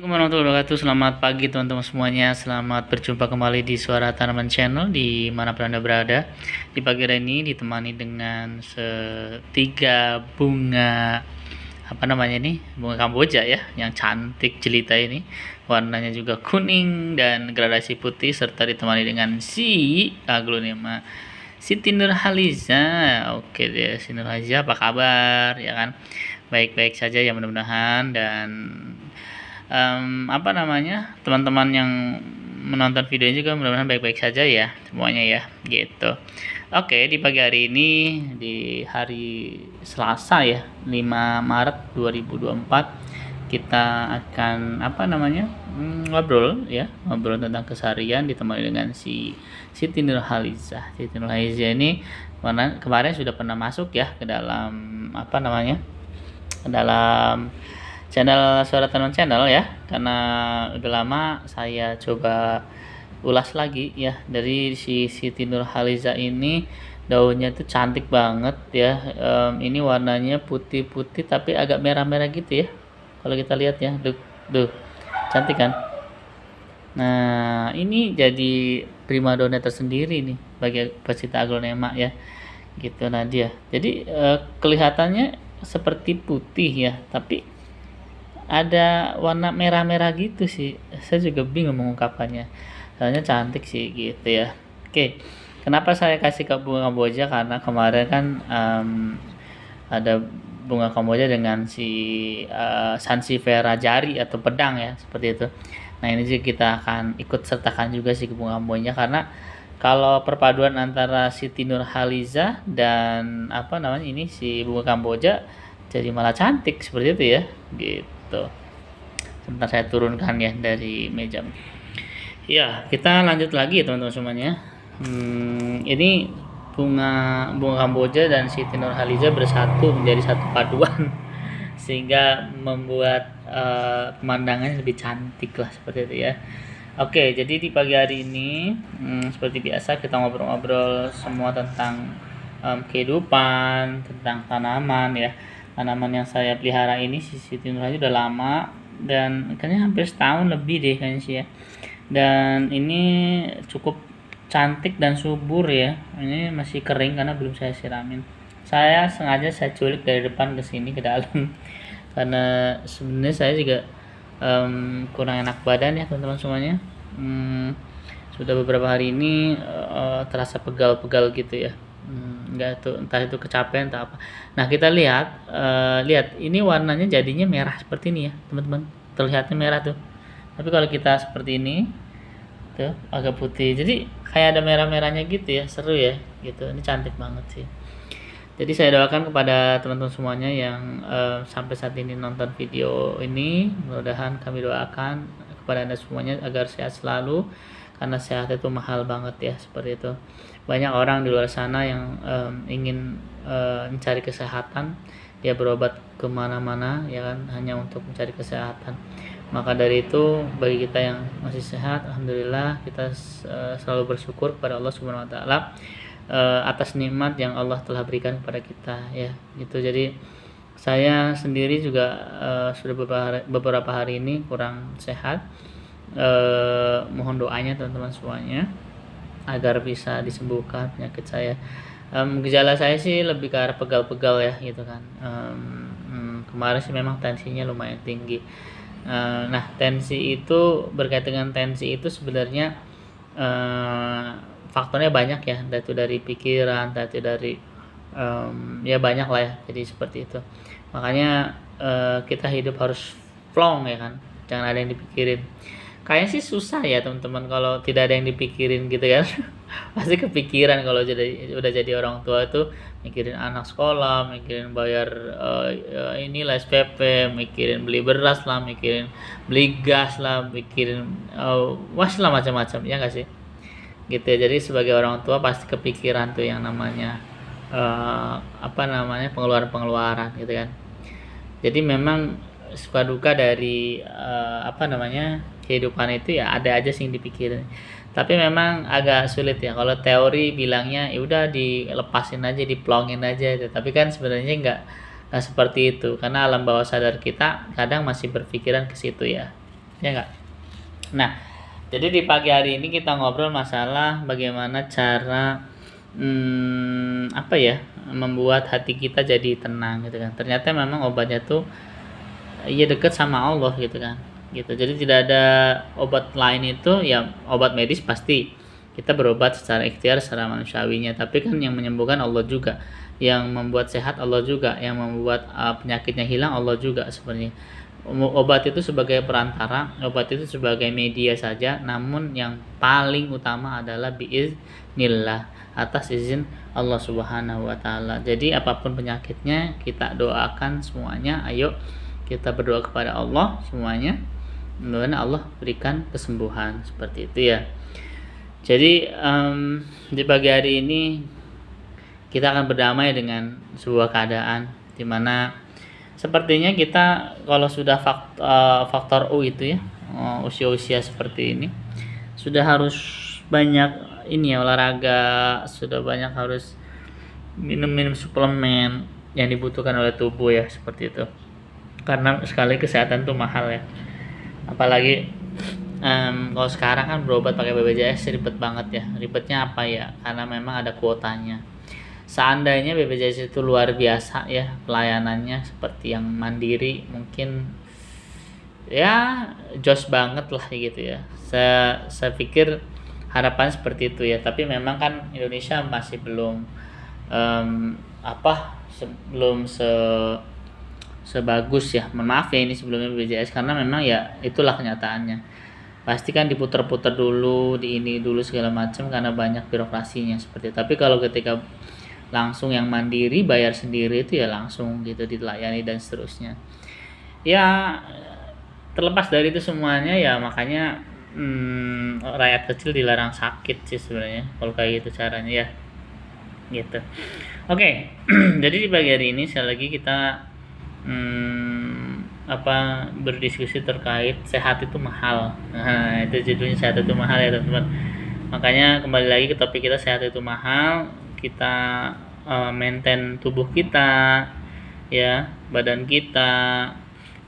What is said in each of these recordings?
Assalamualaikum warahmatullahi wabarakatuh. Selamat pagi teman-teman semuanya. Selamat berjumpa kembali di Suara Tanaman Channel di manapun Anda berada. Di pagi hari ini ditemani dengan tiga bunga bunga kamboja ya, yang cantik jelita ini. Warnanya juga kuning dan gradasi putih serta ditemani dengan aglonema Siti Nurhaliza. Oke deh, Siti Nurhaliza, apa kabar ya kan? Baik-baik saja ya mudah-mudahan. Dan teman-teman yang menonton videonya juga mudah-mudahan baik-baik saja ya semuanya ya gitu. Oke, di pagi hari ini di hari Selasa ya, 5 Maret 2024 kita akan ngobrol tentang keseharian ditemani dengan Siti Nurhaliza. Siti Nurhaliza ini kemarin sudah pernah masuk ya ke dalam ke dalam channel Suara Tanaman Channel ya, karena udah lama saya coba ulas lagi ya dari Siti Nurhaliza ini. Daunnya itu cantik banget ya. Ini warnanya putih-putih tapi agak merah-merah gitu ya kalau kita lihat ya. Duh, cantik kan. Nah, ini jadi primadona tersendiri nih bagi pecinta aglonema ya gitu. Nah, dia jadi kelihatannya seperti putih ya, tapi ada warna merah-merah gitu sih. Saya juga bingung mengungkapkannya. Soalnya cantik sih gitu ya. Oke, kenapa saya kasih ke bunga kamboja? Karena kemarin kan ada bunga kamboja dengan sansevieria jari atau pedang ya, seperti itu. Nah, ini sih kita akan ikut sertakan juga sih ke bunga kamboja, karena kalau perpaduan antara Siti Nurhaliza dan ini si bunga kamboja jadi malah cantik seperti itu ya gitu. Sebentar saya turunkan ya dari meja. Ya, kita lanjut lagi ya teman-teman semuanya. Ini bunga kamboja dan Siti Nurhaliza bersatu menjadi satu paduan sehingga membuat pemandangannya lebih cantik lah seperti itu ya. Oke, jadi di pagi hari ini seperti biasa kita ngobrol-ngobrol semua tentang kehidupan, tentang tanaman ya. Tanaman yang saya pelihara ini Siti Nurhaliza udah lama, dan kayaknya hampir setahun lebih deh kayaknya sih ya. Dan ini cukup cantik dan subur ya. Ini masih kering karena belum saya siramin. Saya sengaja saya culik dari depan ke sini ke dalam karena sebenarnya saya juga kurang enak badan ya teman-teman semuanya. Sudah beberapa hari ini terasa pegal-pegal gitu ya. Enggak tuh, entah itu kecapean entah apa. Nah, kita lihat ini warnanya jadinya merah seperti ini ya teman-teman. Terlihatnya merah tuh, tapi kalau kita seperti ini tuh agak putih, jadi kayak ada merah-merahnya gitu ya. Seru ya gitu. Ini cantik banget sih. Jadi saya doakan kepada teman-teman semuanya yang sampai saat ini nonton video ini, mudah-mudahan kami doakan kepada Anda semuanya agar sehat selalu, karena sehat itu mahal banget ya, seperti itu. Banyak orang di luar sana yang ingin mencari kesehatan, dia berobat kemana-mana ya kan, hanya untuk mencari kesehatan. Maka dari itu bagi kita yang masih sehat, alhamdulillah kita selalu bersyukur kepada Allah Subhanahu Wa Taala atas nikmat yang Allah telah berikan kepada kita ya gitu. Jadi saya sendiri juga sudah beberapa hari ini kurang sehat. Mohon doanya teman-teman semuanya agar bisa disembuhkan penyakit saya. Gejala saya sih lebih ke arah pegal-pegal ya gitu kan. Kemarin sih memang tensinya lumayan tinggi. Nah, berkaitan dengan tensi itu sebenarnya faktornya banyak ya, entah itu dari pikiran, entah itu dari ya banyak lah ya. Jadi seperti itu. Makanya kita hidup harus plong ya kan, jangan ada yang dipikirin. Kayaknya sih susah ya teman-teman kalau tidak ada yang dipikirin gitu kan. Pasti kepikiran kalau udah jadi orang tua itu, mikirin anak sekolah, mikirin bayar inilah SPP, mikirin beli beras lah, mikirin beli gas lah, mikirin lah macam-macam ya nggak sih gitu ya. Jadi sebagai orang tua pasti kepikiran tuh yang namanya pengeluaran gitu kan. Jadi memang suka duka dari kehidupan itu ya ada aja sih yang dipikirin. Tapi memang agak sulit ya, kalau teori bilangnya ya udah dilepasin aja, diplongin aja. Tapi kan sebenarnya nggak seperti itu, karena alam bawah sadar kita kadang masih berpikiran ke situ ya ya enggak? Nah, jadi di pagi hari ini kita ngobrol masalah bagaimana cara apa ya, membuat hati kita jadi tenang gitu kan. Ternyata memang obatnya tuh ya dekat sama Allah gitu kan. Gitu. Jadi tidak ada obat lain itu ya, obat medis pasti kita berobat secara ikhtiar secara manusiawinya, tapi kan yang menyembuhkan Allah juga, yang membuat sehat Allah juga, yang membuat penyakitnya hilang Allah juga sebenarnya. Obat itu sebagai perantara, obat itu sebagai media saja, namun yang paling utama adalah biiznillah, atas izin Allah Subhanahu wa taala. Jadi apapun penyakitnya kita doakan semuanya, ayo kita berdoa kepada Allah semuanya, mudah-mudahan Allah berikan kesembuhan seperti itu ya. Jadi di pagi hari ini kita akan berdamai dengan sebuah keadaan di mana sepertinya kita kalau sudah faktor U itu ya, usia-usia seperti ini sudah harus banyak ini ya, olahraga, sudah banyak harus minum suplemen yang dibutuhkan oleh tubuh ya, seperti itu. Karena sekali kesehatan tuh mahal ya, apalagi kalau sekarang kan berobat pakai BPJS ribet banget ya. Ribetnya apa ya, karena memang ada kuotanya. Seandainya BPJS itu luar biasa ya pelayanannya, seperti yang Mandiri, mungkin ya jos banget lah gitu ya. Saya pikir harapan seperti itu ya, tapi memang kan Indonesia masih belum belum sebagus ya, maaf ya ini sebelumnya BPJS, karena memang ya itulah kenyataannya, pasti kan diputar-putar dulu, di ini dulu segala macam karena banyak birokrasinya seperti itu. Tapi kalau ketika langsung yang mandiri bayar sendiri itu ya langsung gitu dilayani dan seterusnya ya. Terlepas dari itu semuanya ya, makanya rakyat kecil dilarang sakit sih sebenarnya kalau kayak gitu caranya ya gitu. Oke. Jadi di pagi hari ini sekali lagi kita berdiskusi terkait sehat itu mahal. Nah, itu judulnya, sehat itu mahal ya teman-teman. Makanya kembali lagi ke topik kita, sehat itu mahal. Kita maintain tubuh kita ya, badan kita,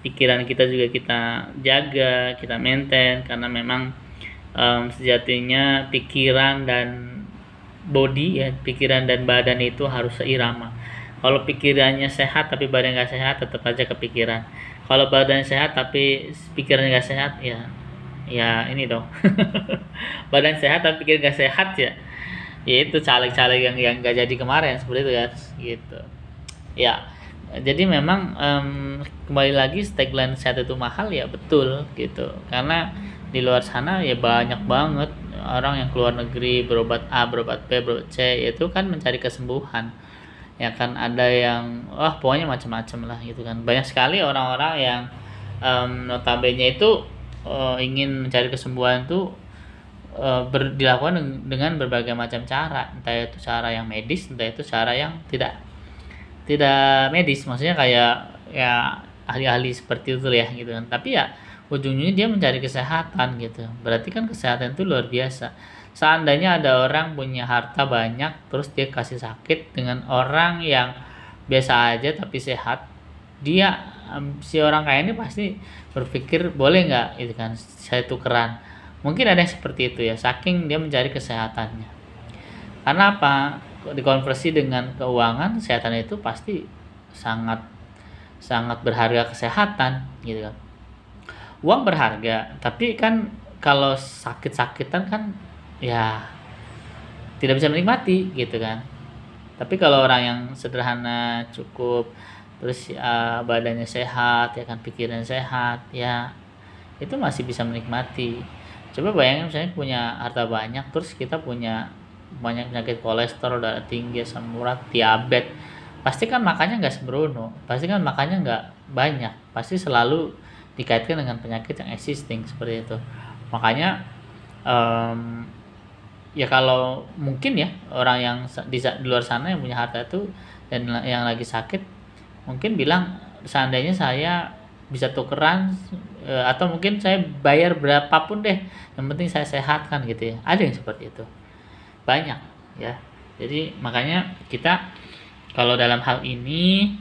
pikiran kita juga kita jaga, kita maintain, karena memang sejatinya pikiran dan body ya, pikiran dan badan itu harus seirama. Kalau pikirannya sehat tapi badan nggak sehat, tetap aja kepikiran. Kalau badan sehat tapi pikiran nggak sehat, ya ini dong. Badan sehat tapi pikiran nggak sehat ya itu caleg-caleg yang nggak jadi kemarin seperti itu kan gitu ya. Jadi memang kembali lagi tagline sehat itu mahal ya, betul gitu, karena di luar sana ya banyak banget orang yang keluar negeri berobat A, berobat B, berobat C, itu kan mencari kesembuhan ya kan. Ada yang pokoknya macam-macam lah gitu kan. Banyak sekali orang-orang yang notabene itu ingin mencari kesembuhan tuh dilakukan dengan berbagai macam cara, entah itu cara yang medis, entah itu cara yang tidak medis, maksudnya kayak ya ahli-ahli seperti itu ya gitu kan. Tapi ya ujungnya dia mencari kesehatan gitu, berarti kan kesehatan itu luar biasa. Seandainya ada orang punya harta banyak terus dia kasih sakit dengan orang yang biasa aja tapi sehat, dia si orang kaya ini pasti berpikir boleh nggak itu kan saya tukeran. Mungkin ada yang seperti itu ya, saking dia mencari kesehatannya. Karena apa? Dikonversi dengan keuangan, kesehatan itu pasti sangat berharga kesehatan gitu kan. Uang berharga, tapi kan kalau sakit-sakitan kan ya tidak bisa menikmati gitu kan. Tapi kalau orang yang sederhana cukup, terus badannya sehat ya kan, pikirannya sehat ya, itu masih bisa menikmati. Coba bayangin misalnya punya harta banyak, terus kita punya banyak penyakit kolesterol, darah tinggi, asam urat, diabetes, pasti kan makannya nggak sembrono, pasti kan makannya nggak banyak, pasti selalu dikaitkan dengan penyakit yang existing seperti itu. Makanya ya kalau mungkin ya orang yang di luar sana yang punya harta itu dan yang lagi sakit mungkin bilang seandainya saya bisa tukeran atau mungkin saya bayar berapapun deh, yang penting saya sehat kan gitu ya. Ada yang seperti itu banyak ya. Jadi makanya kita kalau dalam hal ini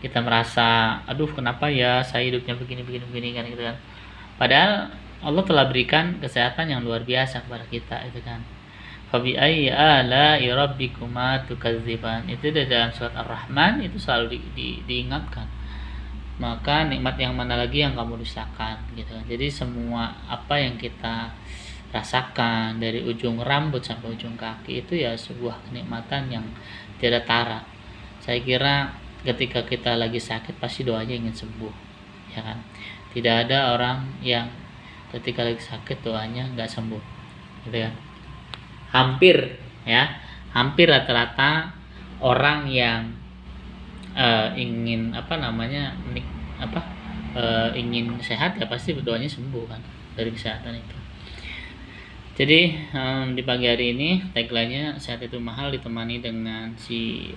kita merasa aduh kenapa ya saya hidupnya begini begini begini kan gitu kan. Padahal Allah telah berikan kesehatan yang luar biasa kepada kita itu kan. Fabi ayyi ala'i rabbikuma tukadziban. Itu di dalam surat Ar-Rahman itu selalu diingatkan. Maka nikmat yang mana lagi yang kamu dustakan gitu kan. Jadi semua apa yang kita rasakan dari ujung rambut sampai ujung kaki itu ya sebuah kenikmatan yang tidak tara. Saya kira ketika kita lagi sakit pasti doanya ingin sembuh, ya kan? Tidak ada orang yang ketika lagi sakit doanya nggak sembuh, gitu kan? Hampir ya, hampir rata-rata orang yang ingin ingin sehat ya pasti doanya sembuh kan dari kesehatan itu. Jadi di pagi hari ini tagline-nya sehat itu mahal ditemani dengan si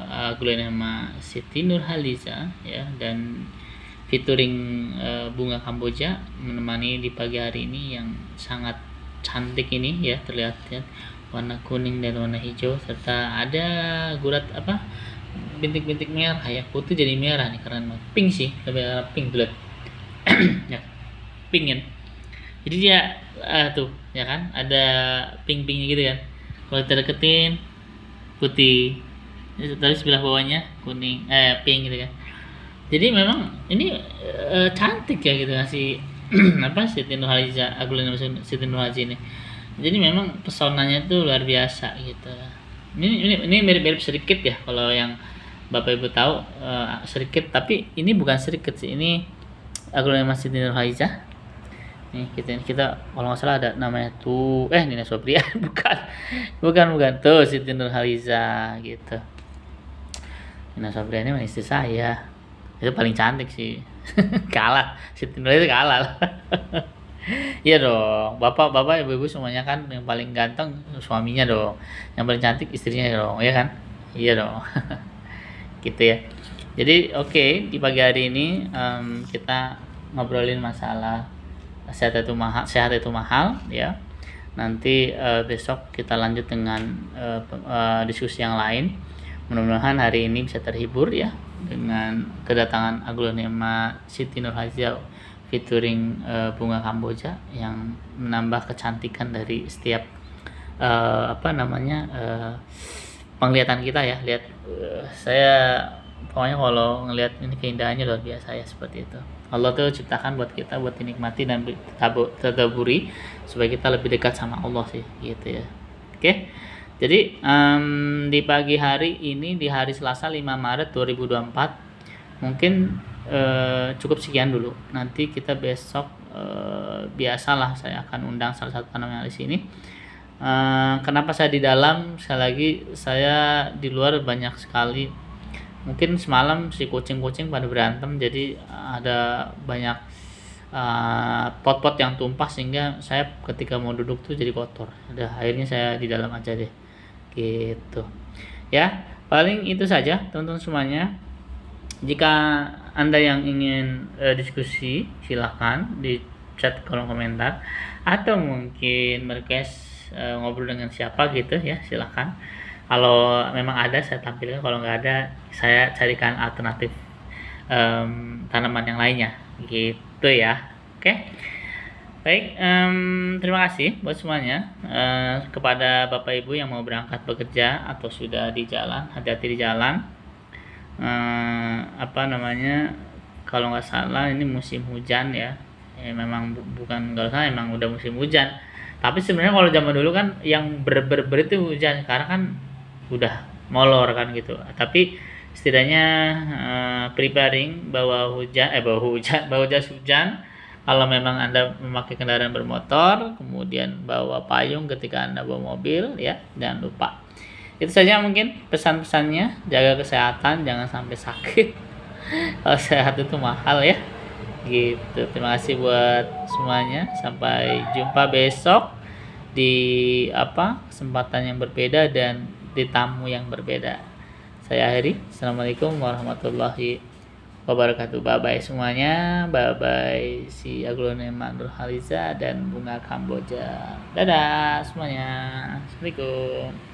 Agulonema Siti Nurhaliza ya, dan featuring bunga kamboja menemani di pagi hari ini yang sangat cantik ini ya, terlihat ya, warna kuning dan warna hijau serta ada gurat bintik-bintik merah ya, putih jadi merah nih keren banget, pink sih lebih arah pink tuh ya, pink kan. Jadi dia tuh ya kan ada pink-pinknya gitu kan. Kalau kita deketin putih, tadi sebelah bawahnya kuning pink gitu kan. Jadi memang ini cantik ya gitu kan si Siti Nurhaliza, Agulonema Siti Nurhaliza ini. Jadi memang pesonanya tuh luar biasa gitu. Ini mirip-mirip sedikit ya kalau yang Bapak Ibu tahu sedikit, tapi ini bukan sedikit sih, ini Agulonema Siti Nurhaliza. Nih kita kalau nggak salah ada namanya tuh Nina Sobrian bukan tuh Siti Nurhaliza gitu. Nina Sobrian ini istri saya itu paling cantik sih kalah Siti Nurhaliza kalah iya dong, bapak ibu semuanya kan yang paling ganteng suaminya dong, yang paling cantik istrinya dong, ya kan, iya dong gitu ya. Jadi oke, di pagi hari ini kita ngobrolin masalah sehat itu mahal ya. Nanti besok kita lanjut dengan diskusi yang lain. Mudah-mudahan hari ini bisa terhibur ya dengan kedatangan Agulonema Siti Nurhaliza featuring bunga kamboja yang menambah kecantikan dari setiap penglihatan kita ya. Lihat saya pokoknya kalau ngelihat ini keindahannya luar biasa ya, seperti itu. Allah tuh ciptakan buat kita buat dinikmati dan tadaburi supaya kita lebih dekat sama Allah sih gitu ya. Oke. Jadi di pagi hari ini di hari Selasa 5 Maret 2024 mungkin cukup sekian dulu. Nanti kita besok biasalah saya akan undang salah satu analis ini. Kenapa saya di dalam, sekali lagi saya di luar banyak sekali. Mungkin semalam si kucing-kucing pada berantem, jadi ada banyak pot-pot yang tumpah sehingga saya ketika mau duduk tuh jadi kotor. Akhirnya saya di dalam aja deh gitu ya. Paling itu saja teman-teman semuanya. Jika Anda yang ingin diskusi silahkan di chat kolom komentar, atau mungkin request ngobrol dengan siapa gitu ya, silahkan. Kalau memang ada saya tampilkan, kalau nggak ada saya carikan alternatif tanaman yang lainnya gitu ya. Oke. Baik, terima kasih buat semuanya. Kepada Bapak Ibu yang mau berangkat bekerja atau sudah di jalan, hati-hati di jalan. Kalau nggak salah ini musim hujan ya. Memang bukan nggak salah, emang udah musim hujan. Tapi sebenarnya kalau zaman dulu kan yang ber itu hujan, sekarang kan udah molor kan gitu. Tapi setidaknya preparing bawa jas hujan kalau memang Anda memakai kendaraan bermotor, kemudian bawa payung ketika Anda bawa mobil ya, jangan lupa. Itu saja mungkin pesan-pesannya, jaga kesehatan, jangan sampai sakit. Kalau sehat itu mahal ya. Gitu. Terima kasih buat semuanya. Sampai jumpa besok di kesempatan yang berbeda dan di tamu yang berbeda. Saya akhiri. Assalamualaikum warahmatullahi wabarakatuh. Bye bye semuanya. Bye bye si Agulonema Nurhaliza dan bunga kamboja. Dadah semuanya. Assalamualaikum.